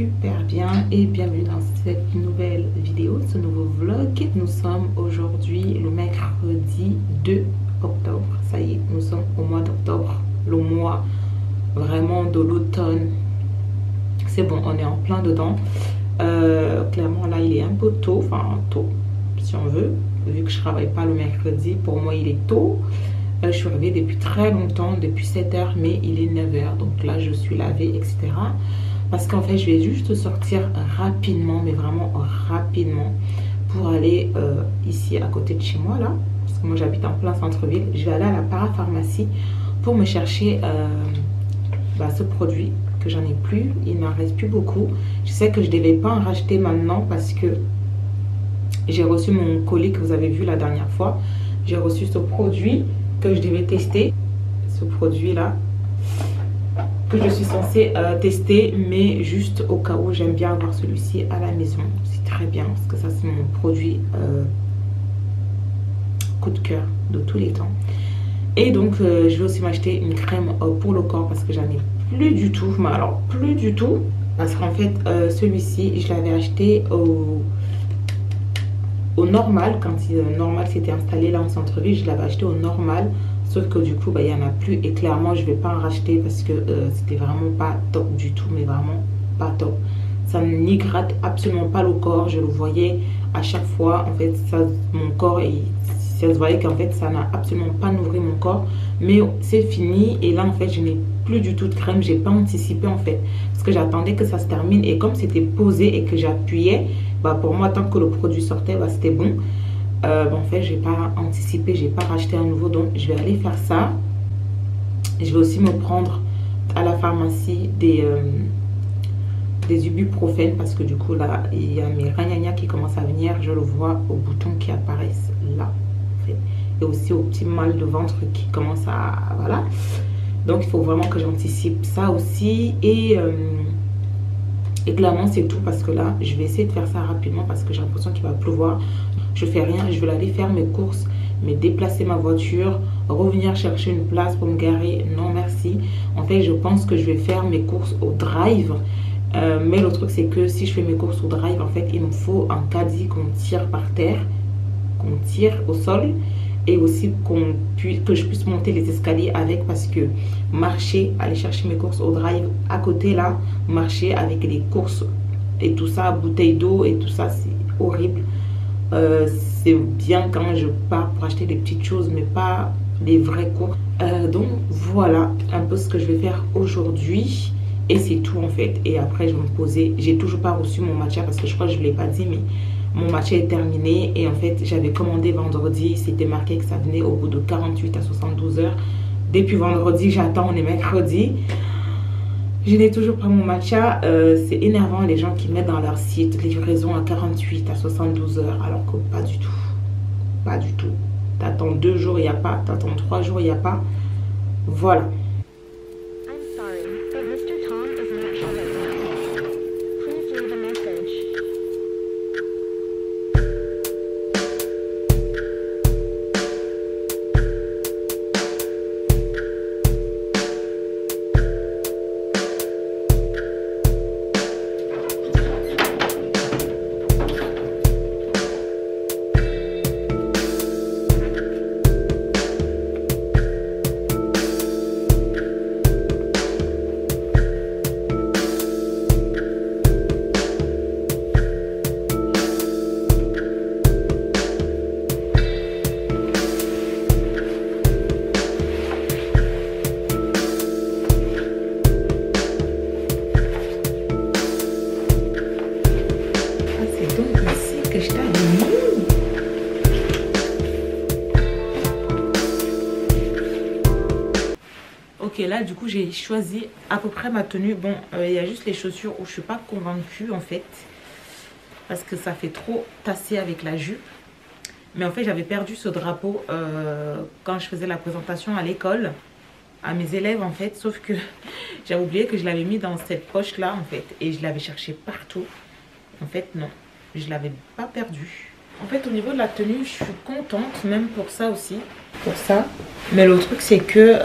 super bien et bienvenue dans cette nouvelle vidéo, ce nouveau vlog. Nous sommes aujourd'hui le mercredi 2 octobre. Ça y est, nous sommes au mois d'octobre, le mois vraiment de l'automne. C'est bon, on est en plein dedans. Clairement là il est un peu tôt, enfin tôt si on veut, vu que je travaille pas le mercredi, pour moi il est tôt. Je suis réveillée depuis très longtemps, depuis 7 heures, mais il est 9 heures. Donc là, je suis lavée, etc. Parce qu'en fait, je vais juste sortir rapidement, mais vraiment rapidement, pour aller ici à côté de chez moi, là. Parce que moi, j'habite en plein centre-ville. Je vais aller à la parapharmacie pour me chercher ce produit que j'en ai plus. Il n'en reste plus beaucoup. Je sais que je ne devais pas en racheter maintenant parce que j'ai reçu mon colis que vous avez vu la dernière fois. J'ai reçu ce produit que je devais tester, ce produit là que je suis censée tester, mais juste au cas où. J'aime bien avoir celui-ci à la maison, c'est très bien parce que ça c'est mon produit coup de cœur de tous les temps. Et donc je vais aussi m'acheter une crème pour le corps parce que j'en ai plus du tout, mais alors plus du tout, parce qu'en fait celui-ci je l'avais acheté au normal, quand normal s'était installé là en centre-ville. Je l'avais acheté au normal, sauf que du coup il n'y en a plus et clairement je vais pas en racheter parce que c'était vraiment pas top du tout, mais vraiment pas top. Ça n'hydrate absolument pas le corps, je le voyais à chaque fois en fait, ça, mon corps, ça se voyait qu'en fait ça n'a absolument pas nourri mon corps, mais c'est fini. Et là en fait je n'ai plus du tout de crème, j'ai pas anticipé en fait, parce que j'attendais que ça se termine et comme c'était posé et que j'appuyais, pour moi tant que le produit sortait c'était bon. En fait j'ai pas anticipé, j'ai pas racheté un nouveau, donc je vais aller faire ça. Je vais aussi me prendre à la pharmacie des ibuprofènes parce que du coup là il y a mes ragnagnas qui commencent à venir, je le vois aux boutons qui apparaissent là en fait, et aussi au petit mal de ventre qui commence à, voilà, donc il faut vraiment que j'anticipe ça aussi. Et clairement c'est tout, parce que là je vais essayer de faire ça rapidement parce que j'ai l'impression qu'il va pleuvoir. Je fais rien, je vais aller faire mes courses, mais déplacer ma voiture, revenir chercher une place pour me garer, non merci. En fait je pense que je vais faire mes courses au drive. Mais le truc c'est que si je fais mes courses au drive, en fait il me faut un caddie qu'on tire par terre, qu'on tire au sol, et aussi que je puisse monter les escaliers avec, parce que marcher, aller chercher mes courses au drive à côté là, marcher avec les courses et tout ça, bouteille d'eau et tout ça, c'est horrible. C'est bien quand je pars pour acheter des petites choses, mais pas des vraies courses. Donc voilà un peu ce que je vais faire aujourd'hui. Et c'est tout en fait. Et après je vais me poser. J'ai toujours pas reçu mon matcha parce que je crois que je ne l'ai pas dit, mais mon matcha est terminé. Et en fait j'avais commandé vendredi. C'était marqué que ça venait au bout de 48 à 72 heures. Depuis vendredi j'attends, on est mercredi. Je n'ai toujours pas mon matcha. C'est énervant les gens qui mettent dans leur site livraison à 48 à 72 heures. Alors que pas du tout. Pas du tout. T'attends 2 jours, il n'y a pas. T'attends 3 jours, il n'y a pas. Voilà. Ok, là du coup j'ai choisi à peu près ma tenue. Bon, il y a juste les chaussures où je suis pas convaincue en fait, parce que ça fait trop tasser avec la jupe. Mais en fait j'avais perdu ce drapeau quand je faisais la présentation à l'école à mes élèves en fait. Sauf que j'avais oublié que je l'avais mis dans cette poche là en fait, et je l'avais cherché partout. En fait non, je l'avais pas perdu. En fait au niveau de la tenue je suis contente, même pour ça aussi, pour ça. Mais le truc c'est que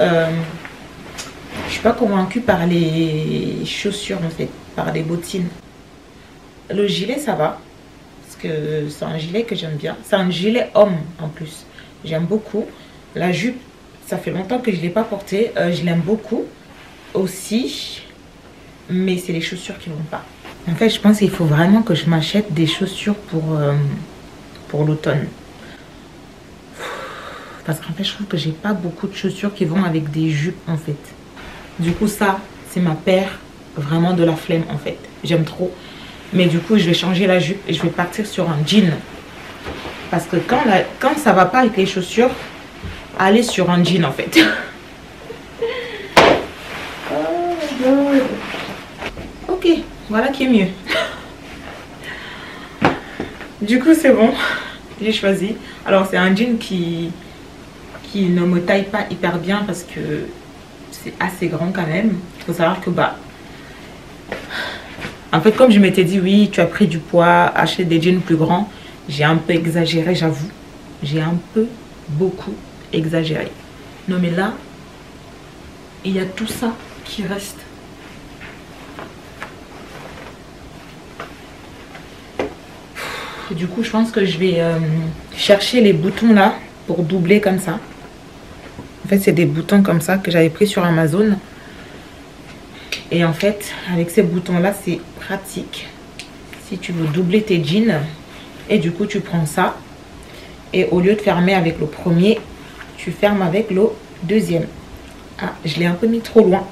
je suis pas convaincue par les chaussures en fait, par les bottines. Le gilet, ça va. Parce que c'est un gilet que j'aime bien. C'est un gilet homme en plus. J'aime beaucoup. La jupe, ça fait longtemps que je ne l'ai pas portée. Je l'aime beaucoup aussi. Mais c'est les chaussures qui ne vont pas. En fait, je pense qu'il faut vraiment que je m'achète des chaussures pour l'automne. Parce qu'en fait, je trouve que j'ai pas beaucoup de chaussures qui vont avec des jupes en fait. Du coup, ça, c'est ma paire vraiment de la flemme en fait. J'aime trop. Mais du coup, je vais changer la jupe et je vais partir sur un jean. Parce que quand ça va pas avec les chaussures, aller sur un jean en fait. Ok, voilà qui est mieux. Du coup, c'est bon. J'ai choisi. Alors, c'est un jean qui ne me taille pas hyper bien parce que c'est assez grand quand même. Il faut savoir que en fait, comme je m'étais dit, oui, tu as pris du poids, achète des jeans plus grands. J'ai un peu exagéré, j'avoue. J'ai un peu, beaucoup exagéré. Non, mais là, il y a tout ça qui reste. Du coup, je pense que je vais chercher les boutons là pour doubler comme ça. En fait, c'est des boutons comme ça que j'avais pris sur Amazon. Et en fait, avec ces boutons-là, c'est pratique. Si tu veux doubler tes jeans. Et du coup, tu prends ça. Et au lieu de fermer avec le premier, tu fermes avec le deuxième. Ah, je l'ai un peu mis trop loin.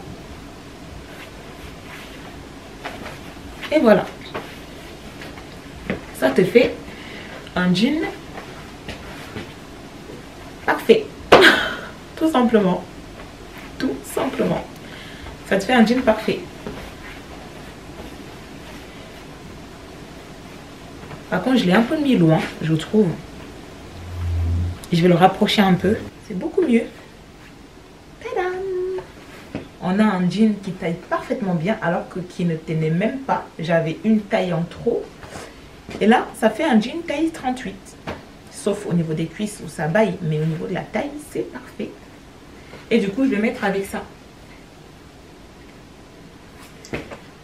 Et voilà. Ça te fait un jean parfait. Tout simplement. Tout simplement. Ça te fait un jean parfait. Par contre, je l'ai un peu mis loin, je trouve. Je vais le rapprocher un peu. C'est beaucoup mieux. Tadam! On a un jean qui taille parfaitement bien alors que qui ne tenait même pas. J'avais une taille en trop. Et là, ça fait un jean taille 38. Sauf au niveau des cuisses où ça baille. Mais au niveau de la taille, c'est parfait. Et du coup, je vais mettre avec ça.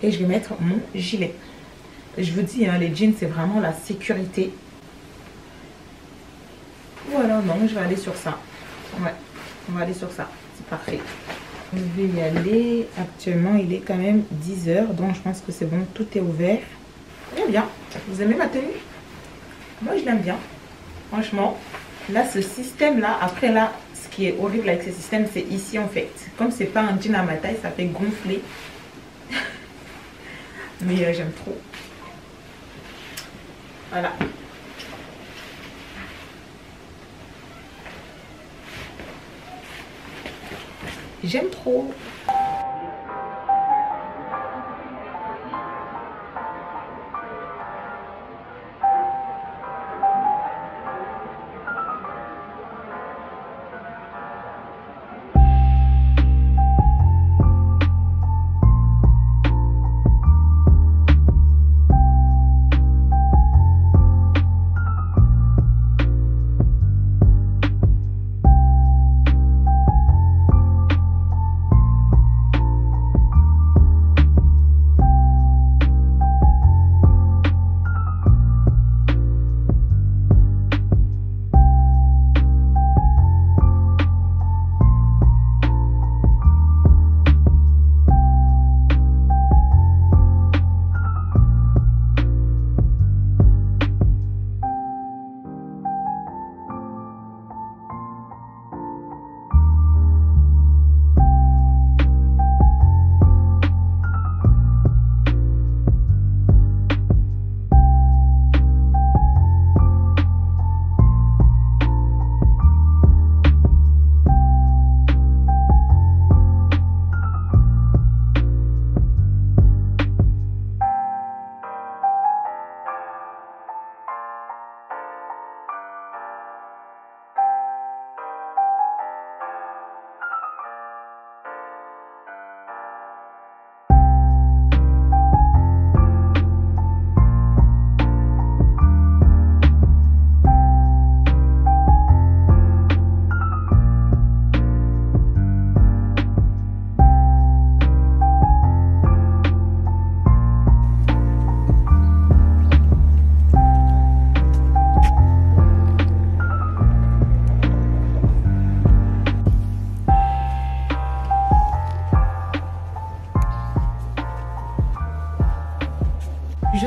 Et je vais mettre mon gilet. Je vous dis, hein, les jeans, c'est vraiment la sécurité. Voilà, non, je vais aller sur ça. Ouais, on va aller sur ça. C'est parfait. Je vais y aller. Actuellement, il est quand même 10 h. Donc, je pense que c'est bon. Tout est ouvert. Très bien. Vous aimez ma tenue? Moi, je l'aime bien. Franchement, là, ce système-là, après là, ce qui est horrible avec ce système, c'est ici, en fait. Comme c'est pas un jean à ma taille, ça fait gonfler. Mais j'aime trop. Voilà. J'aime trop.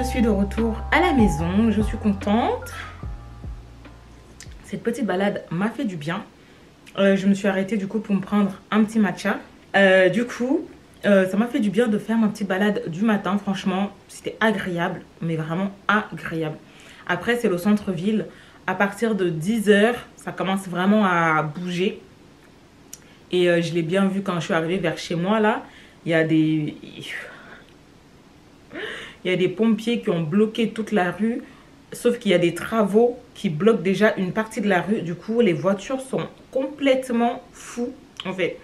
suis de retour à la maison, je suis contente. Cette petite balade m'a fait du bien. Je me suis arrêtée du coup pour me prendre un petit matcha. Ça m'a fait du bien de faire ma petite balade du matin. Franchement, c'était agréable, mais vraiment agréable. Après, c'est le centre-ville. À partir de 10 h, ça commence vraiment à bouger. Et je l'ai bien vu quand je suis arrivée vers chez moi là. Il y a des pompiers qui ont bloqué toute la rue. Sauf qu'il y a des travaux qui bloquent déjà une partie de la rue. Du coup, les voitures sont complètement fous. En fait,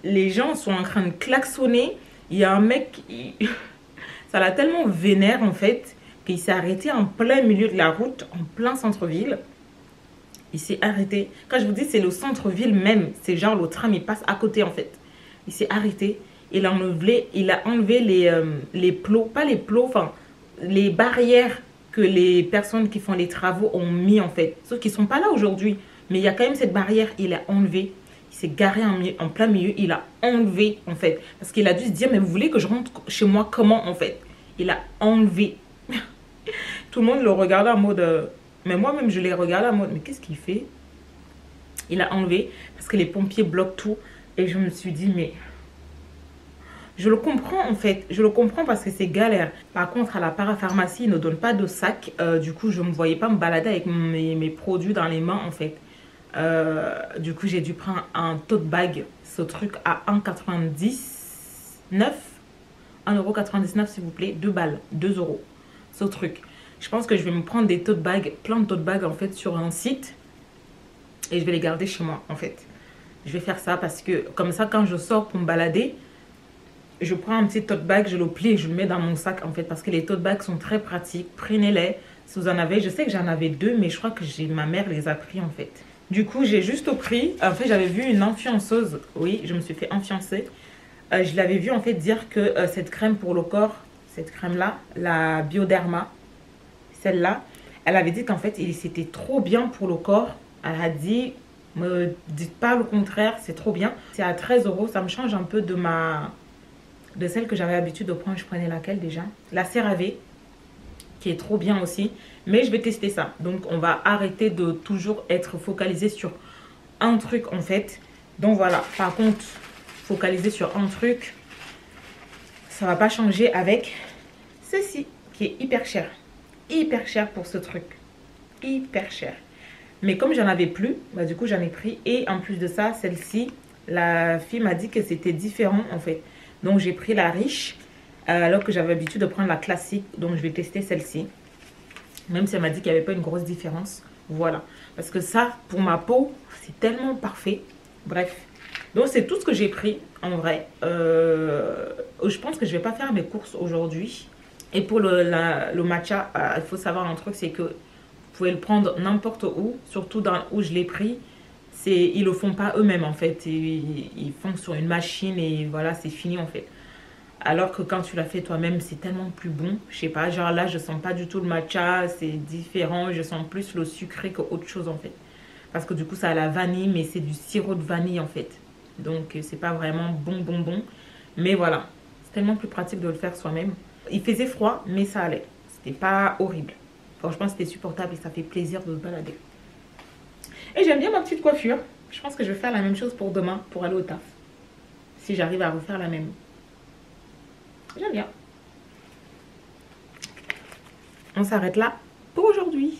les gens sont en train de klaxonner. Il y a un mec, ça l'a tellement vénère en fait, qu'il s'est arrêté en plein milieu de la route, en plein centre-ville. Il s'est arrêté. Quand je vous dis, c'est le centre-ville même. C'est genre le tram, il passe à côté en fait. Il s'est arrêté. Il a enlevé les plots, pas les plots, enfin, les barrières que les personnes qui font les travaux ont mis en fait. Sauf qu'ils ne sont pas là aujourd'hui. Mais il y a quand même cette barrière, il a enlevé. Il s'est garé en plein milieu, il a enlevé en fait. Parce qu'il a dû se dire, mais vous voulez que je rentre chez moi comment en fait? Il a enlevé. Tout le monde le regardait en mode... mais moi-même, je l'ai regardé en mode, mais qu'est-ce qu'il fait? Il a enlevé parce que les pompiers bloquent tout. Et je me suis dit, mais... je le comprends en fait, je le comprends parce que c'est galère. Par contre, à la parapharmacie, ils ne donnent pas de sac. Du coup, je ne me voyais pas me balader avec mes produits dans les mains en fait. Du coup, j'ai dû prendre un tote bag. Ce truc à 1,99 1,99 € s'il vous plaît. 2 balles, 2 €. Ce truc. Je pense que je vais me prendre des tote bags, plein de tote bags en fait sur un site. Et je vais les garder chez moi en fait. Je vais faire ça parce que comme ça, quand je sors pour me balader, je prends un petit tote bag, je le plie et je le mets dans mon sac en fait. Parce que les tote bags sont très pratiques. Prenez-les si vous en avez. Je sais que j'en avais 2, mais je crois que ma mère les a pris en fait. Du coup, j'ai juste pris. En fait, j'avais vu une influenceuse. Oui, je me suis fait influencer. Je l'avais vu en fait dire que cette crème pour le corps, cette crème-là, la Bioderma, celle-là, elle avait dit qu'en fait, c'était trop bien pour le corps. Elle a dit, me dites pas le contraire, c'est trop bien. C'est à 13 €. Ça me change un peu de celle que j'avais l'habitude de prendre. Je prenais laquelle déjà? La CeraVe, qui est trop bien aussi. Mais je vais tester ça. Donc, on va arrêter de toujours être focalisé sur un truc en fait. Donc, voilà. Par contre, focaliser sur un truc, ça va pas changer avec ceci, qui est hyper cher. Hyper cher pour ce truc. Hyper cher. Mais comme j'en avais plus, bah, du coup, j'en ai pris. Et en plus de ça, celle-ci, la fille m'a dit que c'était différent en fait. Donc, j'ai pris la riche. Alors que j'avais l'habitude de prendre la classique. Donc, je vais tester celle-ci. Même si elle m'a dit qu'il n'y avait pas une grosse différence. Voilà. Parce que ça, pour ma peau, c'est tellement parfait. Bref. Donc, c'est tout ce que j'ai pris, en vrai. Je pense que je ne vais pas faire mes courses aujourd'hui. Et pour le matcha, il faut savoir un truc, c'est que vous pouvez le prendre n'importe où. Surtout où je l'ai pris. Ils ne le font pas eux-mêmes, en fait. Ils font sur une machine et voilà, c'est fini, en fait. Alors que quand tu l'as fait toi-même, c'est tellement plus bon. Je sais pas, genre là, je sens pas du tout le matcha. C'est différent. Je sens plus le sucré qu'autre chose en fait. Parce que du coup, ça a la vanille, mais c'est du sirop de vanille en fait. Donc, c'est pas vraiment bon. Mais voilà, c'est tellement plus pratique de le faire soi-même. Il faisait froid, mais ça allait. C'était pas horrible. Franchement, c'était supportable et ça fait plaisir de se balader. Et j'aime bien ma petite coiffure. Je pense que je vais faire la même chose pour demain, pour aller au taf. Si j'arrive à refaire la même. J'aime bien. On s'arrête là pour aujourd'hui.